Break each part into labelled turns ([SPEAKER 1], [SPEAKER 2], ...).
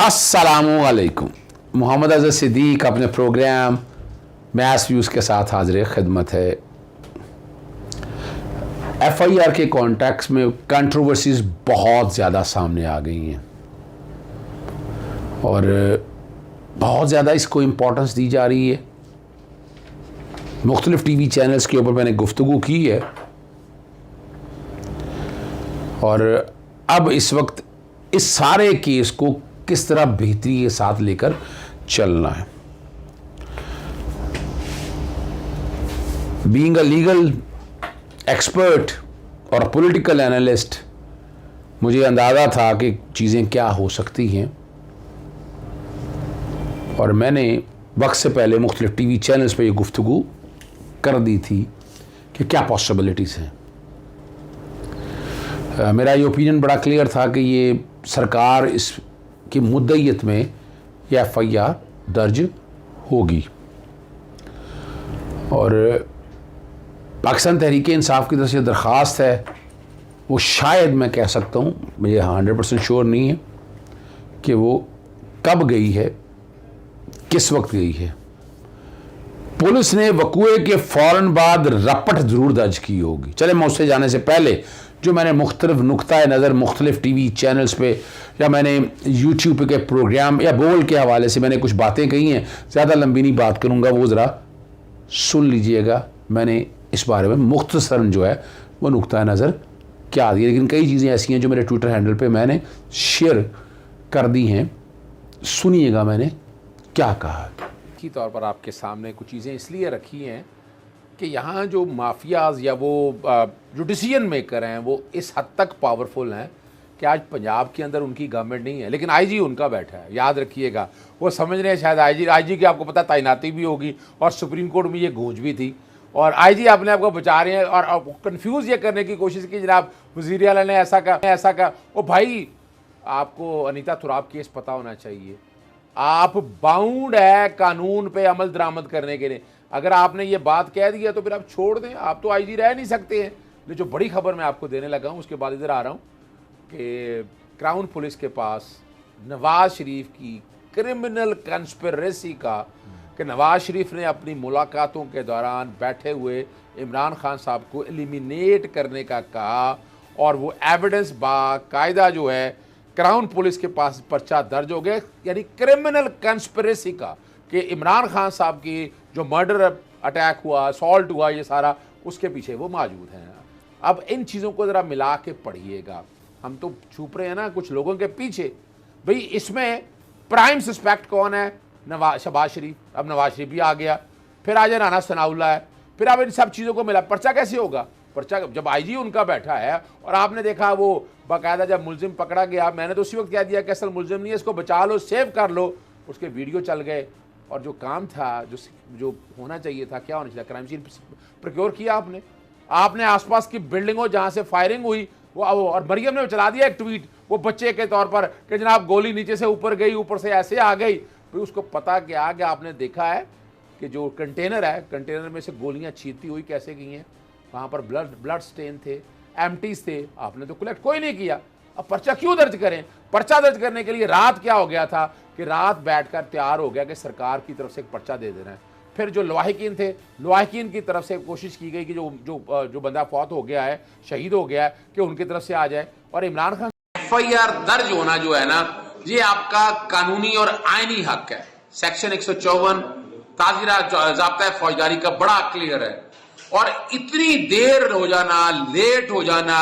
[SPEAKER 1] अस्सलामुअलैकुम। मोहम्मद अज़हर सिद्दीक अपने programme mess views के साथ हाजिर खिदमत है। FIR के कॉन्टेक्स्ट में कंट्रोवर्सीज बहुत ज़्यादा सामने आ गई हैं और बहुत ज़्यादा इसको इम्पोर्टेंस दी जा रही है। मुख्तलिफ TV चैनल्स के ऊपर मैंने गुफ्तगू की है और अब इस वक्त इस सारे केस को किस तरह बेहतरी के साथ लेकर चलना है। बीइंग अ लीगल एक्सपर्ट और पॉलिटिकल एनालिस्ट, मुझे अंदाज़ा था कि चीज़ें क्या हो सकती हैं और मैंने वक्त से पहले मुख्तलिफ TV चैनल्स पे ये गुफ्तगू कर दी थी कि क्या पॉसिबिलिटीज़ हैं। मेरा ये ओपिनियन बड़ा क्लियर था कि ये सरकार इसकी मुद्दईयत में यह FIR दर्ज होगी और पाकिस्तान तहरीक इंसाफ की तरफ से दरख्वास्त है, वो शायद मैं कह सकता हूँ, मुझे 100% श्योर नहीं है कि वो कब गई है, किस वक्त गई है। पुलिस ने वकूए के फ़ौरन बाद रपट ज़रूर दर्ज की होगी। चले मैं उससे जाने से पहले जो मैंने मुख्तलिफ नुक्ता नज़र मुख्तलिफ TV चैनल्स पे या मैंने YouTube के प्रोग्राम या बोल के हवाले से मैंने कुछ बातें कही हैं, ज़्यादा लंबी नहीं बात करूँगा, वो ज़रा सुन लीजिएगा। मैंने इस बारे में मुख्तसरन जो है वो नुक्ता नज़र क्या दी, लेकिन कई चीज़ें ऐसी हैं जो मेरे ट्विटर हैंडल पे मैंने शेयर कर दी हैं। सुनिएगा मैंने क्या कहा।
[SPEAKER 2] की तौर पर आपके सामने कुछ चीज़ें इसलिए रखी हैं कि यहाँ जो माफियाज या वो जो डिसीजन मेकर हैं वो इस हद तक पावरफुल हैं कि आज पंजाब के अंदर उनकी गवर्नमेंट नहीं है, लेकिन IG उनका बैठा है। याद रखिएगा, वो समझ रहे हैं शायद IG की आपको पता तैनाती भी होगी और सुप्रीम कोर्ट में ये गूंज भी थी और IG अपने आप को बचा रहे हैं और कंफ्यूज ये करने की कोशिश की जनाब वज़ीर आला ने ऐसा कहा। ओ भाई, आपको अनीता तुराब केस पता होना चाहिए। आप बाउंड है कानून पे अमल दरामद करने के लिए। अगर आपने ये बात कह दी है तो फिर आप छोड़ दें, आप तो IG रह नहीं सकते हैं। लेकिन जो बड़ी खबर मैं आपको देने लगा हूँ उसके बाद इधर आ रहा हूँ कि क्राउन पुलिस के पास नवाज शरीफ की क्रिमिनल कंस्पिरेसी का कि नवाज शरीफ ने अपनी मुलाकातों के दौरान बैठे हुए इमरान खान साहब को एलिमिनेट करने का कहा और वो एविडेंस बाकायदा जो है क्राउन पुलिस के पास पर्चा दर्ज हो गया, यानी क्रिमिनल कंस्पिरेसी का कि इमरान खान साहब की जो मर्डर अटैक हुआ, असॉल्ट हुआ, ये सारा उसके पीछे वो मौजूद हैं। अब इन चीज़ों को ज़रा मिला के पढ़िएगा। हम तो छुप रहे हैं ना कुछ लोगों के पीछे। भाई इसमें प्राइम सस्पेक्ट कौन है? शहबाज शरीफ। अब नवाज शरीफ भी आ गया, फिर आज राना सनाउल्लाह है, फिर अब इन सब चीज़ों को मिला पर्चा कैसे होगा? पर्चा जब IG उनका बैठा है और आपने देखा वो बाकायदा जब मुलजिम पकड़ा गया, मैंने तो उसी वक्त कह दिया कि असल मुलजिम नहीं है, इसको बचा लो, सेव कर लो। उसके वीडियो चल गए और जो काम था, जो होना चाहिए था, क्या होना चाहिए, क्राइम सीन प्रोक्योर किया आपने आसपास की बिल्डिंगों जहाँ से फायरिंग हुई वो, और मरियम ने चला दिया एक ट्वीट वो बच्चे के तौर पर कि जनाब गोली नीचे से ऊपर गई, ऊपर से ऐसे आ गई। फिर उसको पता क्या कि आपने देखा है कि जो कंटेनर है, कंटेनर में से गोलियाँ छीनती हुई कैसे गई हैं, वहाँ पर ब्लड स्टेन थे, एम्प्टीज थे, आपने तो कलेक्ट कोई नहीं किया। अब पर्चा क्यों दर्ज करें? पर्चा दर्ज करने के लिए रात क्या हो गया था कि रात बैठकर तैयार हो गया कि सरकार की तरफ से एक पर्चा दे देना है। फिर जो लवाहिकीन थे, लवाहिकीन की तरफ से कोशिश की गई कि जो बंदा फौत हो गया है, शहीद हो गया है, कि उनकी तरफ से आ जाए। और इमरान खान
[SPEAKER 3] FIR दर्ज होना जो है ना, ये आपका कानूनी और आईनी हक है। सेक्शन 154 ताज़ीरा ज़ाब्ता फौजदारी का बड़ा क्लियर है और इतनी देर हो जाना, लेट हो जाना,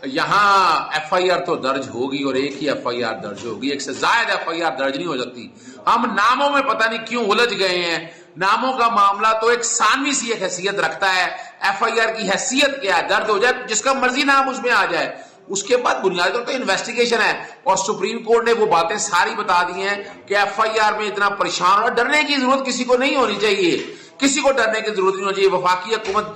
[SPEAKER 3] यहां FIR तो दर्ज होगी और एक ही FIR दर्ज होगी, एक से ज्यादा FIR दर्ज नहीं हो सकती। हम नामों में पता नहीं क्यों उलझ गए हैं। नामों का मामला तो एक सानवी सी एक हैसियत रखता है। FIR की हैसियत क्या है? दर्ज हो जाए, जिसका मर्जी नाम उसमें आ जाए, उसके बाद बुनियादी तौर पर इन्वेस्टिगेशन है और सुप्रीम कोर्ट ने वो बातें सारी बता दी हैं कि FIR में इतना परेशान और डरने की जरूरत किसी को नहीं होनी चाहिए। किसी को डरने की जरूरत नहीं होनी चाहिए। वफाकी हुकूमत,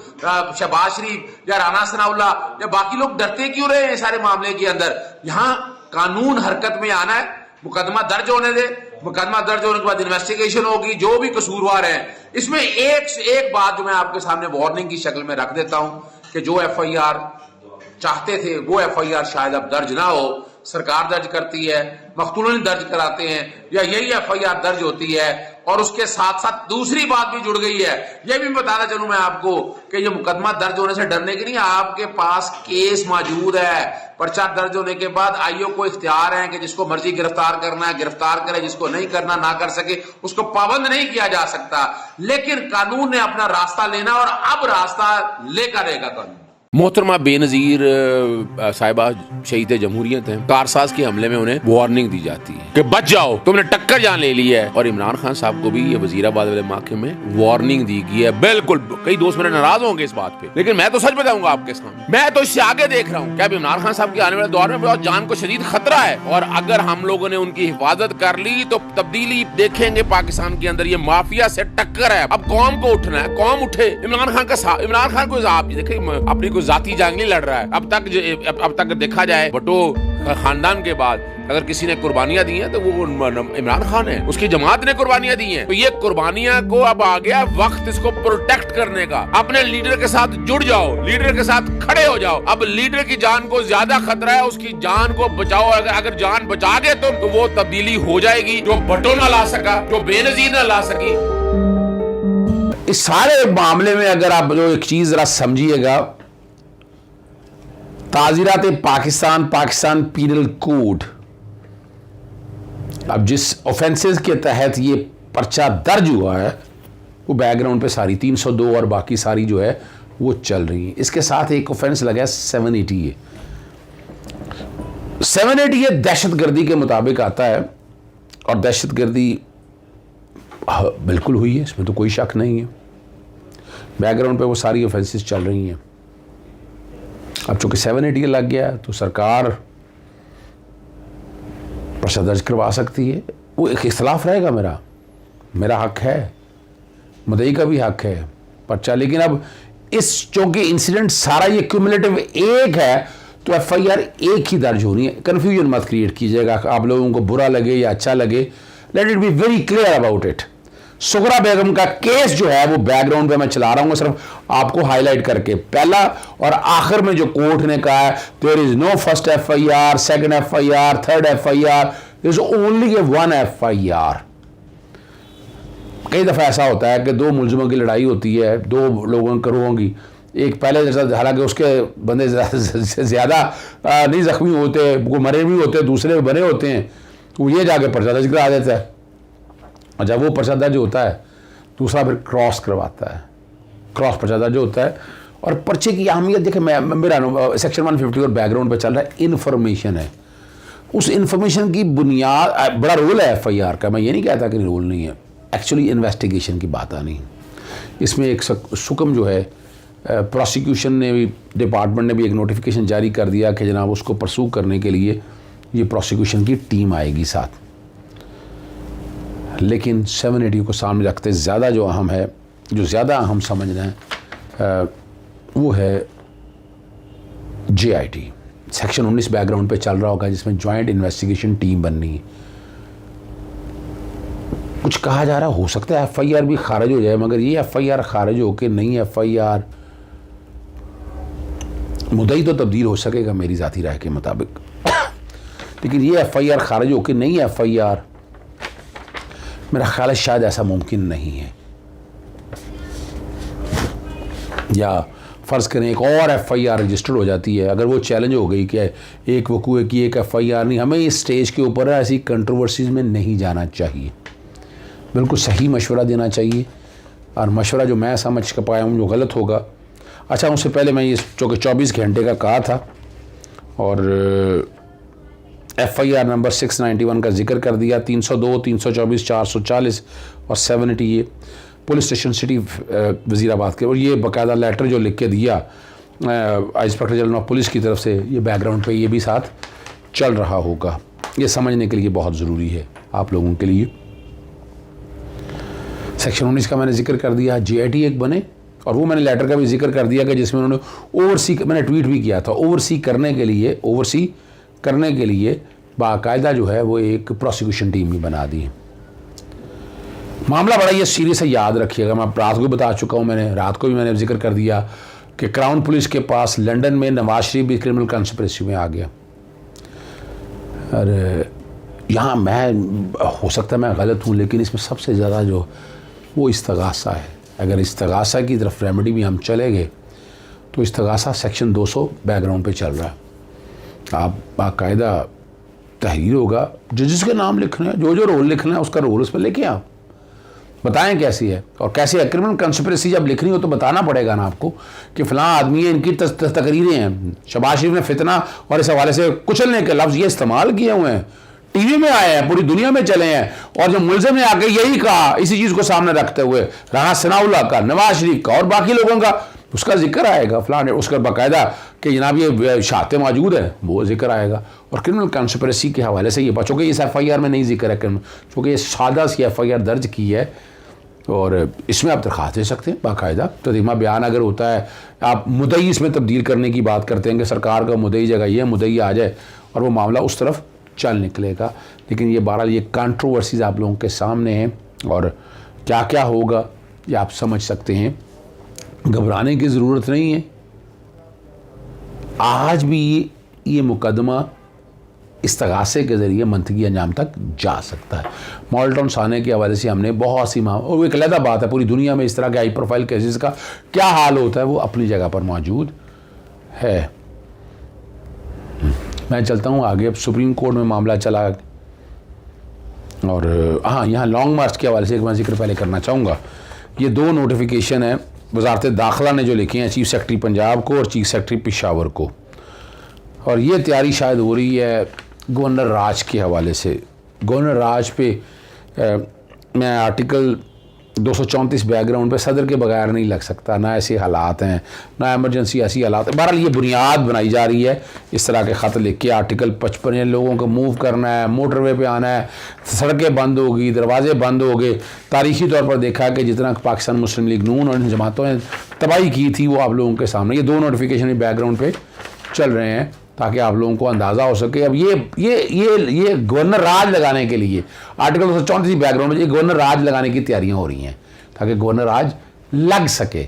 [SPEAKER 3] शहबाज शरीफ या राना सनाउल्लाह या बाकी लोग डरते क्यों रहे हैं सारे मामले के अंदर? यहां कानून हरकत में आना है, मुकदमा दर्ज होने दे, मुकदमा दर्ज होने के बाद इन्वेस्टिगेशन होगी, जो भी कसूरवार है। इसमें एक से एक बात जो मैं आपके सामने वार्निंग की शक्ल में रख देता हूं कि जो FIR चाहते थे वो FIR शायद अब दर्ज ना हो। सरकार दर्ज करती है, मकतूलन दर्ज कराते हैं या यही FIR दर्ज होती है। और उसके साथ साथ दूसरी बात भी जुड़ गई है, यह भी बताना चलूं मैं आपको कि ये मुकदमा दर्ज होने से डरने की नहीं, आपके पास केस मौजूद है। पर्चा दर्ज होने के बाद आईओ को इख्तियार है कि जिसको मर्जी गिरफ्तार करना है गिरफ्तार करे, जिसको नहीं करना ना कर सके, उसको पाबंद नहीं किया जा सकता। लेकिन कानून ने अपना रास्ता लेना और अब रास्ता लेकर रहेगा कानून।
[SPEAKER 2] मोहतरमा बेनजीर साहिबा शहीद जमहूरियत हैं। कारसाज के हमले में उन्हें वार्निंग दी जाती है कि बच जाओ, तुमने टक्कर जान ले ली है। और इमरान खान साहब को भी ये वजीराबाद वाले मामले में वार्निंग दी गई है। बिल्कुल, कई दोस्त मेरे नाराज होंगे इस बात पे, लेकिन मैं तो सच बताऊंगा आपके सामने, मैं तो इससे आगे देख रहा हूँ कि अब इमरान खान साहब के आने वाले दौर में बहुत जान को शदीद खतरा है। और अगर हम लोगों ने उनकी हिफाजत कर ली तो तब्दीली देखेंगे पाकिस्तान के अंदर। ये माफिया से टक्कर है, अब कौम को उठना है, कौम उठे। इमरान खान को देखिए अपनी जाती जंग नहीं लड़ रहा है। अब तक देखा जाए भुट्टो खानदान के बाद अगर किसी ने कुर्बानियां दी हैं तो वो इमरान खान है, उसकी जमात ने कुर्बानियां दी हैं। तो ये कुर्बानियां को अब आ गया वक्त इसको प्रोटेक्ट करने का। अपने लीडर के साथ जुड़ जाओ, लीडर के साथ खड़े हो जाओ। अब लीडर की जान को ज्यादा खतरा है, उसकी जान को बचाओ। अगर जान बचा गए तो वो तब्दीली हो जाएगी जो भुट्टो ना ला सका, जो बेनजीर ना ला सकी।
[SPEAKER 1] इस सारे मामले में अगर आप जो एक चीज जरा समझिएगा, ताज़ीरात पाकिस्तान पीनल कोड, अब जिस ऑफेंसेस के तहत ये पर्चा दर्ज हुआ है वो बैकग्राउंड पे सारी 302 और बाकी सारी जो है वो चल रही है। इसके साथ एक ऑफेंस लगा है 780A। 780A दहशतगर्दी के मुताबिक आता है और दहशतगर्दी बिल्कुल हुई है, इसमें तो कोई शक नहीं है। बैकग्राउंड पे वो सारी ऑफेंसेस चल रही हैं। अब चूंकि 780A लग गया तो सरकार पर्चा दर्ज करवा सकती है। वो एक इख्तलाफ रहेगा, मेरा हक है, मुद्दई का भी हक है पर्चा। लेकिन अब इस चूंकि इंसिडेंट सारा ये क्यूमुलेटिव एक है तो FIR एक ही दर्ज होनी है। कन्फ्यूजन मत क्रिएट कीजिएगा, आप लोगों को बुरा लगे या अच्छा लगे। Let it be very clear about it. Sughra Begum का केस जो है वो बैकग्राउंड पे मैं चला रहा हूँ सिर्फ आपको हाईलाइट करके। पहला और आखिर में जो कोर्ट ने कहा है there is no first FIR, second FIR, third FIR, there is only one FIR। कई दफा ऐसा होता है कि दो मुलजिमों की लड़ाई होती है, दो लोगों की, एक पहले जैसा, हालांकि उसके बंदे ज्यादा नहीं जख्मी होते, वो मरे भी होते, दूसरे बने होते हैं, वो ये जाके पर्चा दर्ज करा देता है। और जब वो पर्चा दर्ज होता है दूसरा फिर क्रॉस करवाता है, क्रॉस पर्चा दर्ज होता है। और पर्चे की अहमियत देखिए, मेरा सेक्शन 150 और बैकग्राउंड पे चल रहा है, इन्फॉर्मेशन है। उस इन्फॉर्मेशन की बुनियाद, बड़ा रोल है FIR का, मैं ये नहीं कहता कि रोल नहीं है। एक्चुअली इन्वेस्टिगेशन की बात आनी, इसमें एक सुकम जो है प्रोसिक्यूशन ने भी, डिपार्टमेंट ने भी एक नोटिफिकेशन जारी कर दिया कि जनाब उसको परसू करने के लिए ये प्रोसिक्यूशन की टीम आएगी साथ। लेकिन 780 को सामने रखते ज़्यादा जो अहम है, जो ज़्यादा अहम समझ रहे हैं वो है JIT। सेक्शन 19 बैकग्राउंड पे चल रहा होगा जिसमें जॉइंट इन्वेस्टिगेशन टीम बननी है। कुछ कहा जा रहा, हो सकता है FIR भी खारिज हो जाए, मगर ये FIR खारिज हो के नहीं FIR, मुद्दई तो तब्दील हो सकेगा मेरी ज़ाती राय के मुताबिक, लेकिन ये FIR खारिज हो के नहीं FIR, मेरा ख्याल है शायद ऐसा मुमकिन नहीं है। या फ़र्ज़ करें एक और FIR रजिस्टर्ड हो जाती है, अगर वो चैलेंज हो गई कि एक वकूए की एक FIR नहीं, हमें इस स्टेज के ऊपर ऐसी कंट्रोवर्सीज़ में नहीं जाना चाहिए। बिल्कुल सही मशवरा देना चाहिए, और मशवरा जो मैं समझ कर पाया हूँ जो गलत होगा। अच्छा, उससे पहले मैं ये चूँकि 24 घंटे का कहा था और FIR नंबर 691 का जिक्र कर दिया, 302, 324, 440 और 780A police station city Wazirabad के। और ये बाकायदा लेटर जो लिख के दिया इंस्पेक्टर जनरल ऑफ पुलिस की तरफ से, ये बैकग्राउंड पे ये भी साथ चल रहा होगा। ये समझने के लिए बहुत ज़रूरी है आप लोगों के लिए। सेक्शन 19 का मैंने जिक्र कर दिया, JIT एक बने, और वो मैंने लेटर का भी जिक्र कर दिया कि जिसमें उन्होंने ओवरसी, मैंने ट्वीट भी किया था, ओवरसी करने के लिए बाकायदा जो है वो एक प्रोसिक्यूशन टीम भी बना दी है। मामला बड़ा ये सीरियस है, याद रखिएगा। मैं रात को बता चुका हूँ, रात को भी मैंने जिक्र कर दिया कि क्राउन पुलिस के पास लंदन में नवाज शरीफ भी क्रिमिनल कंस्पिरेसी में आ गया। और यहाँ मैं हो सकता है मैं गलत हूँ, लेकिन इसमें सबसे ज़्यादा जो वो इस्तगासा है। अगर इस्तगासा की तरफ रेमेडी भी हम चले गए तो इस्तगासा सेक्शन 200 बैकग्राउंड पे चल रहा है। आप बाकायदा तहरीर होगा, जिसके नाम लिखना है, जो रोल लिखना है उसका रोल उस पर लेके आप बताएं कैसी है और कैसे है। क्रिमिनल कंस्पिरेसी जब लिखनी हो तो बताना पड़ेगा ना आपको कि फ़लाँ आदमी है, इनकी तकरीरें हैं। शहबाज शरीफ ने फितना और इस हवाले से कुचलने के लफ्ज़ ये इस्तेमाल किए हुए हैं, टीवी में आए हैं, पूरी दुनिया में चले हैं, और जो मुलजिम ने आके यही कहा, इसी चीज़ को सामने रखते हुए राना सनाउल्लाह का, नवाज शरीफ का और बाकी लोगों का उसका जिक्र आएगा, फलाने उसका बाकायदा कि जनाब ये शहादतें मौजूद है, वो जिक्र आएगा। और क्रिमिनल कंस्पिरेसी के हवाले से ये बात, चूँकि इस FIR में नहीं जिक्र है, चूँकि ये सादा सी FIR दर्ज की है और इसमें आप दरख्वास्त दे सकते हैं बाकायदा। तदीमा बयान अगर होता है, आप मुद्दई इसमें तब्दील करने की बात करते हैं कि सरकार का मुद्दई जगह ये मुद्दई आ जाए और वो मामला उस तरफ चल निकलेगा। लेकिन ये बहरहाल ये कंट्रोवर्सीज आप लोगों के सामने हैं और क्या क्या होगा ये आप समझ सकते हैं। घबराने की ज़रूरत नहीं है। आज भी ये मुकदमा इस्तगासे के ज़रिए मंतकी अंजाम तक जा सकता है। मॉडल टाउन थाने के हवाले से हमने बहुत सी और वो एक अलग बात है, पूरी दुनिया में इस तरह के हाई प्रोफाइल केसेस का क्या हाल होता है वो अपनी जगह पर मौजूद है। मैं चलता हूँ आगे। अब सुप्रीम कोर्ट में मामला चला और हाँ, यहाँ लॉन्ग मार्च के हवाले से एक मैं जिक्र पहले करना चाहूँगा। ये 2 नोटिफिकेशन है वजारत दाखिला ने जो लिखे हैं चीफ सेक्रेटरी पंजाब को और चीफ सेक्रेटरी पेशावर को, और ये तैयारी शायद हो रही है गवर्नर राज के हवाले से। गवर्नर राज पे मैं आर्टिकल 234 बैकग्राउंड पे सदर के बगैर नहीं लग सकता, ना ऐसे हालात हैं, ना इमरजेंसी ऐसी हालात है। बहरहाल ये बुनियाद बनाई जा रही है इस तरह के ख़त लिख के। आर्टिकल 55 लोगों को मूव करना है, मोटरवे पे आना है, सड़कें बंद होगी, दरवाजे बंद हो गए। तारीखी तौर पर देखा है कि जितना पाकिस्तान मुस्लिम लीग नून और इन जमातों ने तबाही की थी वो आप लोगों के सामने ये 2 नोटिफिकेशन बैकग्राउंड पर चल रहे हैं ताकि आप लोगों को अंदाज़ा हो सके। अब ये गवर्नर राज लगाने के लिए आर्टिकल 234 बैकग्राउंड में ये गवर्नर राज लगाने की तैयारियां हो रही हैं ताकि गवर्नर राज लग सके,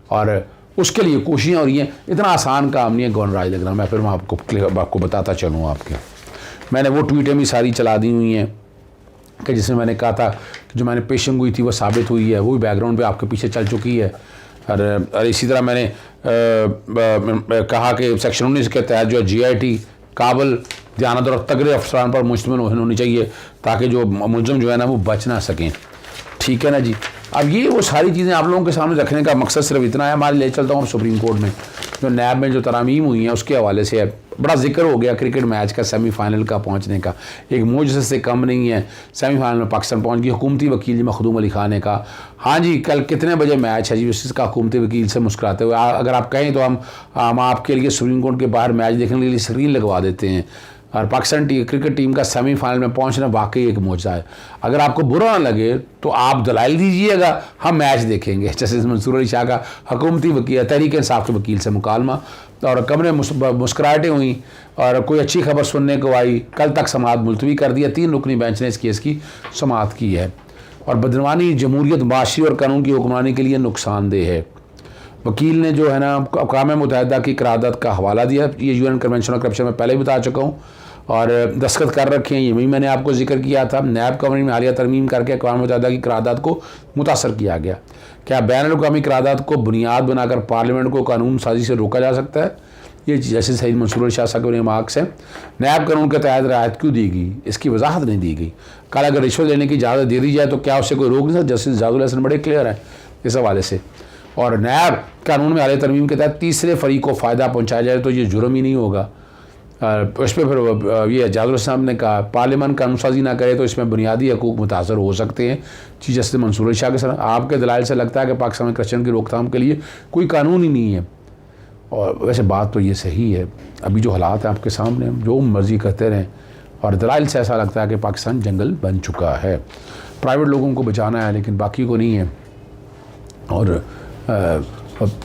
[SPEAKER 1] और उसके लिए कोशिशें हो रही हैं। इतना आसान काम नहीं है गवर्नर राज लगना। मैं फिर आपको बताता चलूँ। आपके मैंने वो ट्वीटें भी सारी चला दी हुई हैं कि जिसमें मैंने कहा था कि जो मैंने पेशिंग हुई थी वो साबित हुई है, वो भी बैकग्राउंड पर आपके पीछे चल चुकी है। और इसी तरह मैंने कहा कि सेक्शन 19 के तहत जो GIT काबिल, दयानत और तगड़े अफसरान पर मुश्तमिल होनी चाहिए ताकि जो मुलज़िम जो है ना वो बच ना सकें। ठीक है ना जी। अब ये वो सारी चीज़ें आप लोगों के सामने रखने का मकसद सिर्फ इतना है। हमारे ले चलता हूँ सुप्रीम कोर्ट में जो नैब में जो तरामीम हुई हैं उसके हवाले से है। बड़ा जिक्र हो गया क्रिकेट मैच का, सेमीफाइनल का पहुंचने का। एक मोजज़े से कम नहीं है, सेमीफाइनल में पाकिस्तान पहुंच गई। हुकूमती वकील जी मखदूम अली खान ने कहा हाँ जी कल कितने बजे मैच है जी, इसका हुकूमती वकील से मुस्कुराते हुए अगर आप कहें तो हम आपके लिए सुप्रीम कोर्ट के बाहर मैच देखने के लिए स्क्रीन लगवा देते हैं। और पाकिस्तान क्रिकेट टीम का सेमीफाइनल में पहुंचना वाकई एक मौजज़ा है। अगर आपको बुरा ना लगे तो आप दलाइल दीजिएगा, हम मैच देखेंगे। जस्टिस मंसूर अली शाह का हुकूमती वकील तहरीक इंसाफ के वकील से मुकालमा, और कमरे मुस्कुराहटें हुई और कोई अच्छी खबर सुनने को आई। कल तक समाअत मुलतवी कर दिया। 3 रुकनी बेंच ने इस केस की समाअत की है। और बदनवानी जमहूरियत, माशी और कानून की हुक्मरानी के लिए नुकसानदेह है। वकील ने जो है ना अक़वाम मुत्तहिदा की करारदाद का हवाला दिया। ये UN कन्वेंशन ऑन करप्शन में पहले भी बता चुका हूँ और दस्तखत कर रखे हैं। ये भी मैंने आपको जिक्र किया था। नैब कवानीन में हालिया तरमीम करके अक़वाम मुत्तहिदा की करारदाद को मुतासर किया गया। क्या बैनुल-अक़वामी करारदाद को बुनियाद बनाकर पार्लियामेंट को कानून साजी से रोका जा सकता है? ये जस्टिस सईद मंसूर अली शाह साहब के रिमार्क्स हैं। नैब कानून के तहत रियायत क्यों दी गई, इसकी वजाहत नहीं दी गई। कल अगर रिश्वत लेने की इजाज़त दे दी जाए तो क्या उससे कोई रोक नहीं सकता? जस्टिस जाजुल हसन बड़े क्लियर हैं इस हवाले से। और नैब कानून में हालिया तरमीम के तहत तीसरे फरीक को फ़ायदा पहुँचाया जाए तो ये जुर्म ही नहीं होगा। उस पर फिर ये जाजुल साहब ने कहा पार्लियामेंट कानून साजी ना करे तो इसमें बुनियादी हकूक़ मुतासर हो सकते हैं। चीफ जस्टिस मंसूर अली शाह के साथ आपके दलाइल से लगता है कि पाकिस्तान में करप्शन की रोकथाम के लिए कोई कानून ही नहीं है। और वैसे बात तो ये सही है। अभी जो हालात हैं आपके सामने, जो मर्ज़ी करते रहें, और दलाइल से ऐसा लगता है कि पाकिस्तान जंगल बन चुका है। प्राइवेट लोगों को बचाना है लेकिन बाकी को नहीं है, और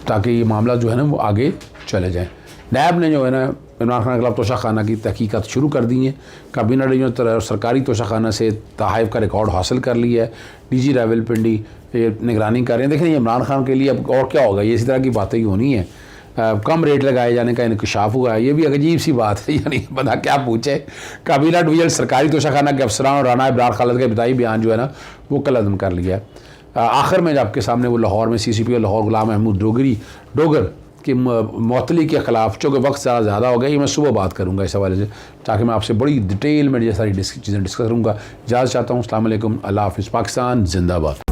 [SPEAKER 1] ताकि ये मामला जो है ना वो आगे चले जाए। नैब ने जो है ना इमरान खान के खिलाफ तोशाखाना की तहकीकात शुरू कर दी हैं। काबीना ने सरकारी तोशाखाना से तहाइफ का रिकॉर्ड हासिल कर लिया है। DG रावलपिंडी ये निगरानी कर रहे हैं। देखें इमरान खान के लिए अब और क्या होगा, ये इसी तरह की बातें ही होनी है। कम रेट लगाए जाने का इंकशाफ हुआ है। ये भी अजीब सी बात है, यानी बंदा क्या पूछे। काबीना डिवीजन सरकारी तोशाखाना के अफसरान और राना इब्रार खालिद का बिताई बयान जो है ना वो कलअदम कर लिया है। आखिर में आपके सामने वो लाहौर में CCP और लाहौर गुलाम महमूद डोगर की मअतली के ख़िलाफ़, चूँकि वक्त ज़्यादा हो गया, ये मैं सुबह बात करूँगा इस हवाले से, ताकि मैं आपसे बड़ी डिटेल में ये सारी चीज़ें डिस्कस करूँगा। इजाज़त चाहता हूँ। अस्सलाम वालेकुम, अल्लाह हाफ़िज़, पाकिस्तान जिंदाबाद।